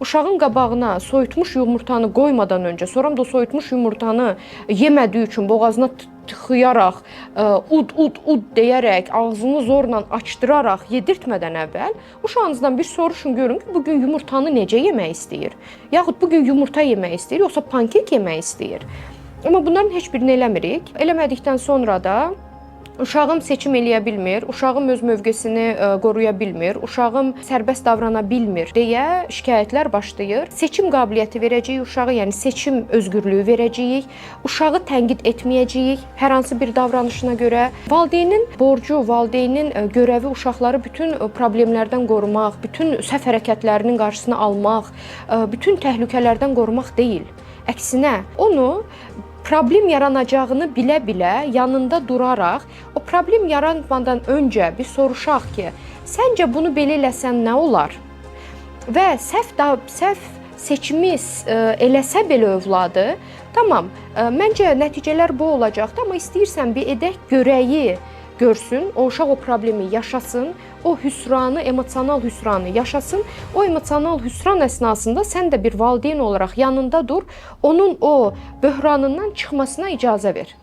Uşağın qabağına soyutmuş yumurtanı qoymadan öncə, sonra da soyutmuş yumurtanı yemədiyi üçün boğazına tıxıyaraq, ud deyərək, ağzını zorla açdıraraq yedirtmədən əvvəl uşağınızdan bir soruşun, görün ki, bugün yumurtanı necə yemək istəyir? Yaxud bugün yumurta yemək istəyir, yoxsa pankek yemək istəyir? Amma bunların heç birini eləmirik. Eləmədikdən sonra da uşağım seçim eləyə bilmir, uşağım öz mövqesini qoruya bilmir, uşağım sərbəst davrana bilmir deyə şikayətlər başlayır. Seçim qabiliyyəti verəcəyik uşağa, yəni seçim özgürlüyü verəcəyik. Uşağı tənqid etməyəcəyik hər hansı bir davranışına görə. Valideynin borcu, valideynin görəvi uşaqları bütün problemlərdən qorumaq, bütün səhv hərəkətlərinin qarşısını almaq, bütün təhlükələrdən qorumaq deyil. Əksinə, onu problem yaranacağını bilə-bilə yanında duraraq, o problem yaranmadan öncə bir soruşaq ki, səncə bunu belə eləsən nə olar? Və səhv seçimi eləsə belə övladı, tamam, məncə nəticələr bu olacaqdı, amma istəyirsən bir edək görəyi görsün, o uşaq o problemi yaşasın, o hüsranı, emosional hüsranı yaşasın. O emosional hüsran əsnasında sən də bir valideyn olaraq yanında dur, onun o böhranından çıxmasına icazə ver.